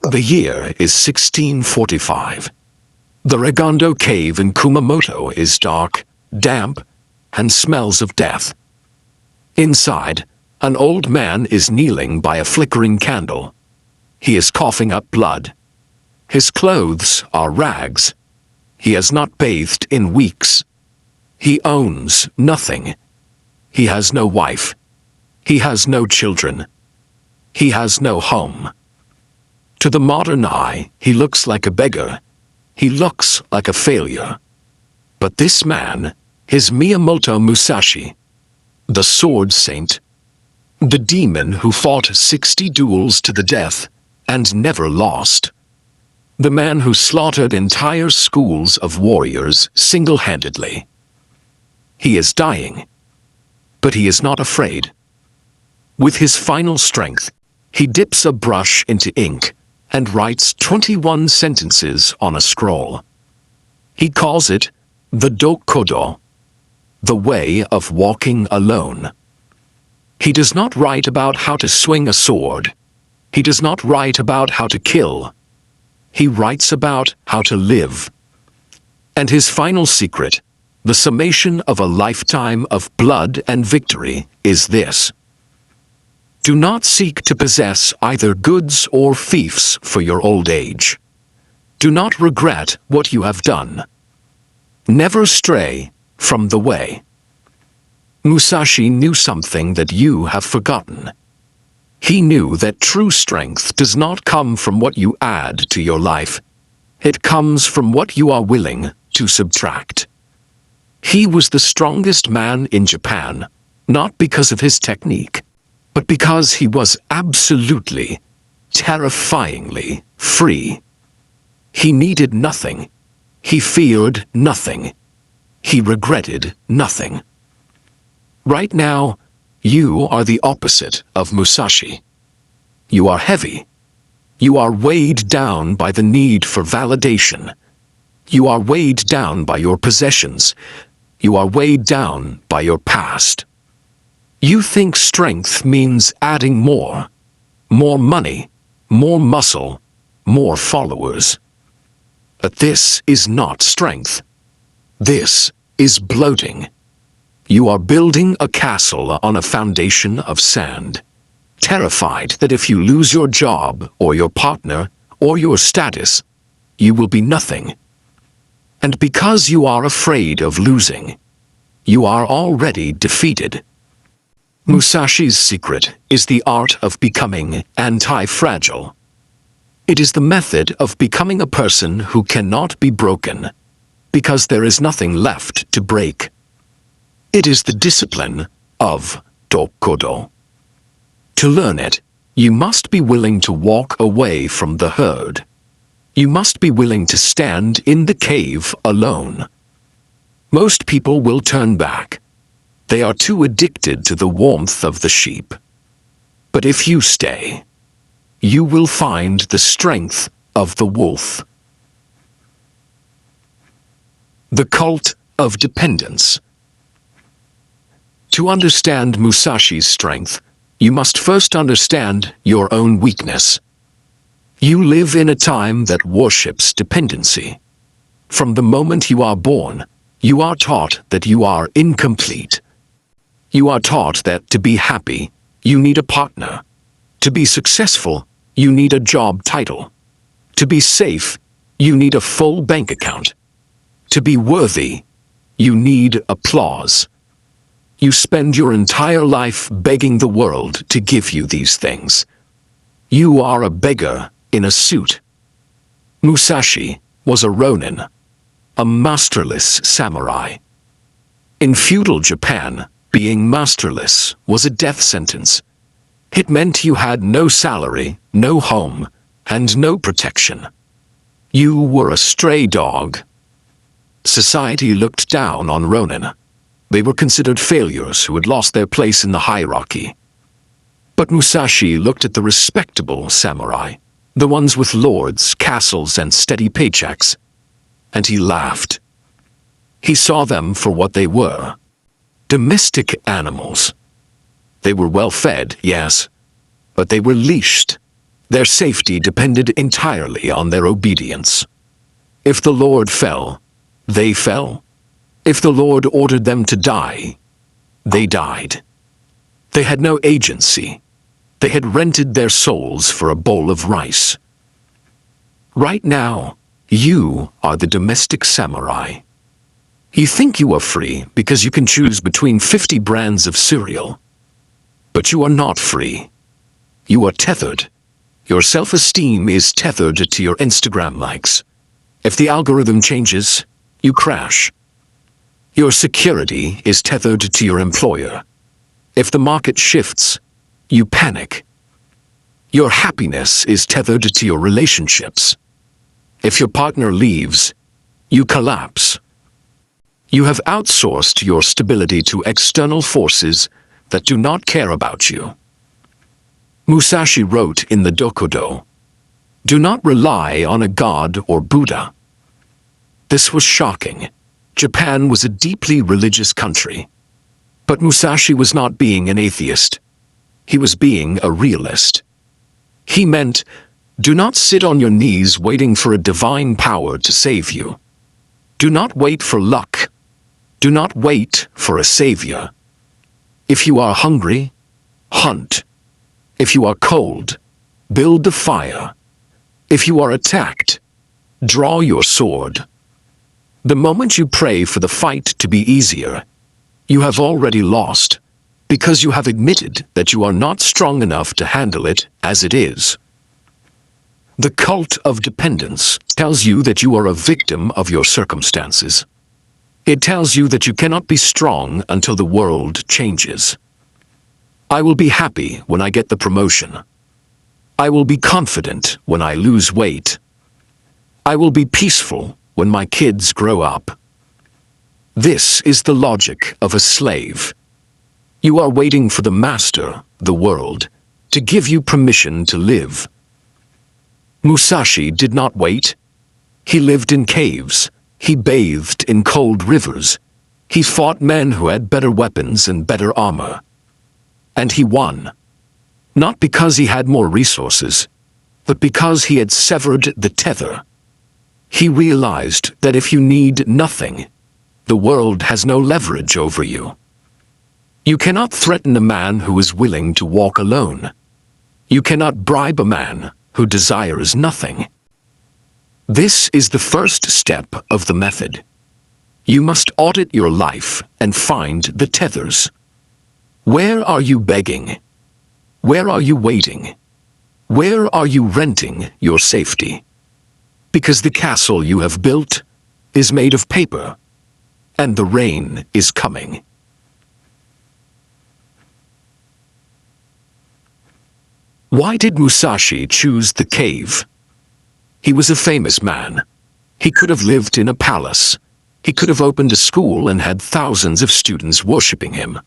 The year is 1645. The Regondo cave in Kumamoto is dark, damp, and smells of death. Inside, an old man is kneeling by a flickering candle. He is coughing up blood. His clothes are rags. He has not bathed in weeks. He owns nothing. He has no wife. He has no children. He has no home. To the modern eye, he looks like a beggar. He looks like a failure. But this man is Miyamoto Musashi, the sword saint, the demon who fought 60 duels to the death and never lost. The man who slaughtered entire schools of warriors single-handedly. He is dying, but he is not afraid. With his final strength, he dips a brush into ink and writes 21 sentences on a scroll. He calls it the Dokodo, the way of walking alone. He does not write about how to swing a sword. He does not write about how to kill. He writes about how to live. And his final secret, the summation of a lifetime of blood and victory, is this: do not seek to possess either goods or fiefs for your old age. Do not regret what you have done. Never stray from the way. Musashi knew something that you have forgotten. He knew that true strength does not come from what you add to your life. It comes from what you are willing to subtract. He was the strongest man in Japan, not because of his technique, but because he was absolutely, terrifyingly free. He needed nothing. He feared nothing. He regretted nothing. Right now, you are the opposite of Musashi. You are heavy. You are weighed down by the need for validation. You are weighed down by your possessions. You are weighed down by your past. You think strength means adding more money, more muscle, more followers. But this is not strength. This is bloating. You are building a castle on a foundation of sand, terrified that if you lose your job or your partner or your status, you will be nothing. And because you are afraid of losing, you are already defeated. Musashi's secret is the art of becoming anti-fragile. It is the method of becoming a person who cannot be broken, because there is nothing left to break. It is the discipline of Dokodo. To learn it, you must be willing to walk away from the herd. You must be willing to stand in the cave alone. Most people will turn back. They are too addicted to the warmth of the sheep. But if you stay, you will find the strength of the wolf. The cult of dependence. To understand Musashi's strength, you must first understand your own weakness. You live in a time that worships dependency. From the moment you are born, you are taught that you are incomplete. You are taught that to be happy, you need a partner. To be successful, you need a job title. To be safe, you need a full bank account. To be worthy, you need applause. You spend your entire life begging the world to give you these things. You are a beggar in a suit. Musashi was a ronin, a masterless samurai. In feudal Japan, being masterless was a death sentence. It meant you had no salary, no home, and no protection. You were a stray dog. Society looked down on ronin. They were considered failures who had lost their place in the hierarchy. But Musashi looked at the respectable samurai, the ones with lords, castles, and steady paychecks, and he laughed. He saw them for what they were: domestic animals. They were well fed, yes, but they were leashed. Their safety depended entirely on their obedience. If the Lord fell, they fell. If the Lord ordered them to die, they died. They had no agency. They had rented their souls for a bowl of rice. Right now, you are the domestic samurai. You think you are free because you can choose between 50 brands of cereal. But you are not free. You are tethered. Your self-esteem is tethered to your Instagram likes. If the algorithm changes, you crash. Your security is tethered to your employer. If the market shifts, you panic. Your happiness is tethered to your relationships. If your partner leaves, you collapse. You have outsourced your stability to external forces that do not care about you. Musashi wrote in the Dokudo, "Do not rely on a god or Buddha." This was shocking. Japan was a deeply religious country. But Musashi was not being an atheist. He was being a realist. He meant, do not sit on your knees waiting for a divine power to save you. Do not wait for luck. Do not wait for a savior. If you are hungry, hunt. If you are cold, build the fire. If you are attacked, draw your sword. The moment you pray for the fight to be easier, you have already lost, because you have admitted that you are not strong enough to handle it as it is. The cult of dependence tells you that you are a victim of your circumstances. It tells you that you cannot be strong until the world changes. I will be happy when I get the promotion. I will be confident when I lose weight. I will be peaceful when my kids grow up. This is the logic of a slave. You are waiting for the master, the world, to give you permission to live. Musashi did not wait. He lived in caves. He bathed in cold rivers. He fought men who had better weapons and better armor. And he won. Not because he had more resources, but because he had severed the tether. He realized that if you need nothing, the world has no leverage over you. You cannot threaten a man who is willing to walk alone. You cannot bribe a man who desires nothing. This is the first step of the method. You must audit your life and find the tethers. Where are you begging? Where are you waiting? Where are you renting your safety? Because the castle you have built is made of paper, and the rain is coming. Why did Musashi choose the cave? He was a famous man. He could have lived in a palace. He could have opened a school and had thousands of students worshipping him.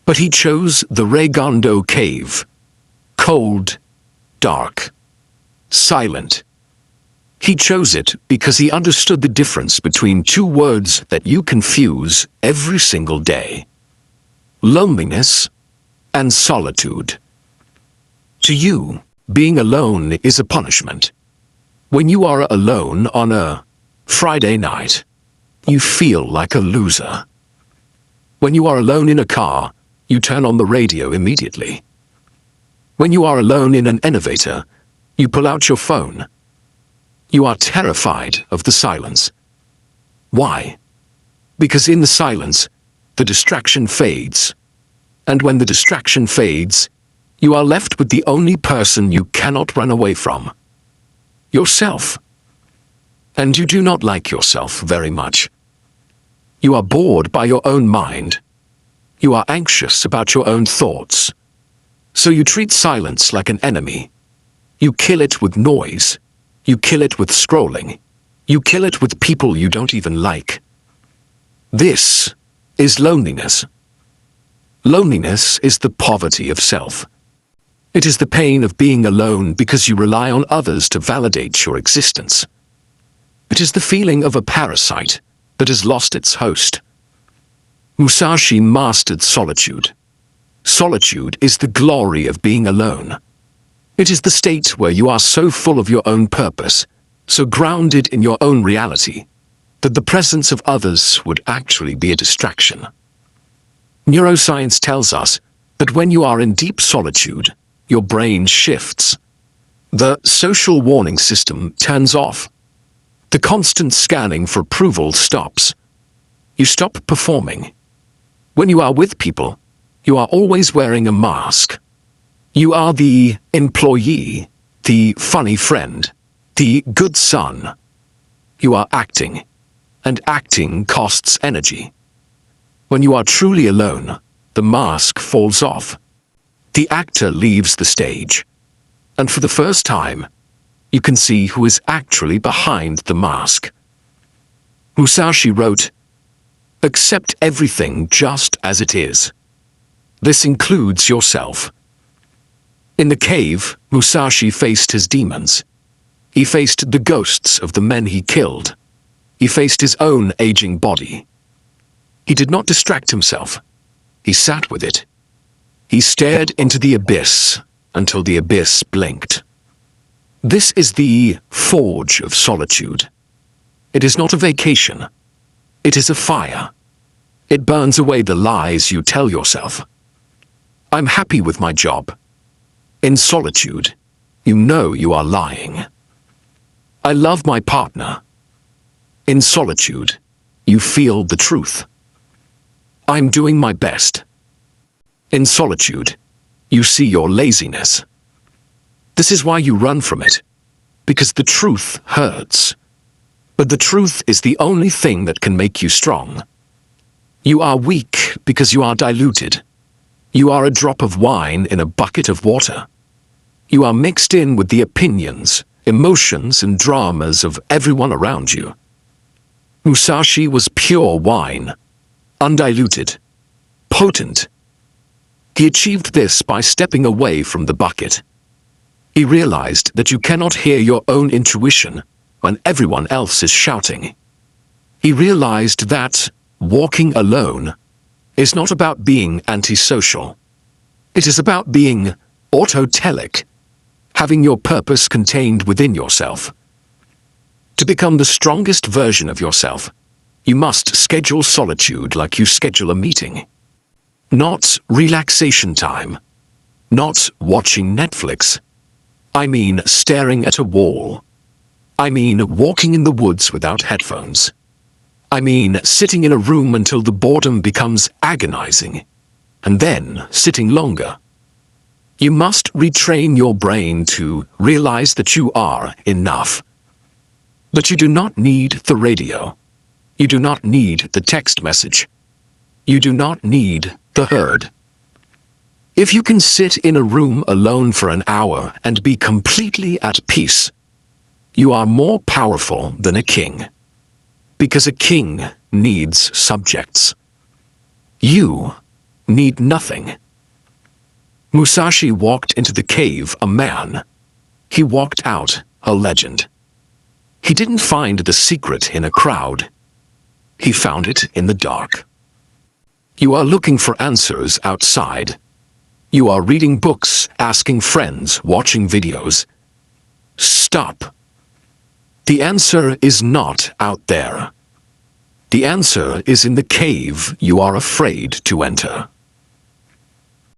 But he chose the Regondo cave. Cold, dark, silent. He chose it because he understood the difference between two words that you confuse every single day: loneliness and solitude. To you, being alone is a punishment. When you are alone on a Friday night, you feel like a loser. When you are alone in a car, you turn on the radio immediately. When you are alone in an elevator, you pull out your phone. You are terrified of the silence. Why? Because in the silence, the distraction fades. And when the distraction fades, you are left with the only person you cannot run away from: yourself. And you do not like yourself very much. You are bored by your own mind. You are anxious about your own thoughts. So you treat silence like an enemy. You kill it with noise. You kill it with scrolling. You kill it with people you don't even like. This is loneliness. Loneliness is the poverty of self. It is the pain of being alone because you rely on others to validate your existence. It is the feeling of a parasite that has lost its host. Musashi mastered solitude. Solitude is the glory of being alone. It is the state where you are so full of your own purpose, so grounded in your own reality, that the presence of others would actually be a distraction. Neuroscience tells us that when you are in deep solitude, your brain shifts. The social warning system turns off. The constant scanning for approval stops. You stop performing. When you are with people, you are always wearing a mask. You are the employee, the funny friend, the good son. You are acting, and acting costs energy. When you are truly alone, the mask falls off. The actor leaves the stage, and for the first time, you can see who is actually behind the mask. Musashi wrote, "Accept everything just as it is. This includes yourself." In the cave, Musashi faced his demons. He faced the ghosts of the men he killed. He faced his own aging body. He did not distract himself. He sat with it. He stared into the abyss until the abyss blinked. This is the forge of solitude. It is not a vacation. It is a fire. It burns away the lies you tell yourself. I'm happy with my job. In solitude, you know you are lying. I love my partner. In solitude, you feel the truth. I'm doing my best. In solitude, you see your laziness. This is why you run from it, because the truth hurts. But the truth is the only thing that can make you strong. You are weak because you are diluted. You are a drop of wine in a bucket of water. You are mixed in with the opinions, emotions, and dramas of everyone around you. Musashi was pure wine, undiluted, potent. He achieved this by stepping away from the bucket. He realized that you cannot hear your own intuition when everyone else is shouting. He realized that walking alone is not about being antisocial. It is about being autotelic, having your purpose contained within yourself. To become the strongest version of yourself, you must schedule solitude like you schedule a meeting. Not relaxation time. Not watching Netflix. I mean staring at a wall. I mean walking in the woods without headphones. I mean sitting in a room until the boredom becomes agonizing, and then sitting longer. You must retrain your brain to realize that you are enough. That you do not need the radio. You do not need the text message. You do not need the herd. If you can sit in a room alone for an hour and be completely at peace, you are more powerful than a king. Because a king needs subjects. You need nothing. Musashi walked into the cave a man. He walked out a legend. He didn't find the secret in a crowd. He found it in the dark. You are looking for answers outside. You are reading books, asking friends, watching videos. Stop. The answer is not out there. The answer is in the cave you are afraid to enter.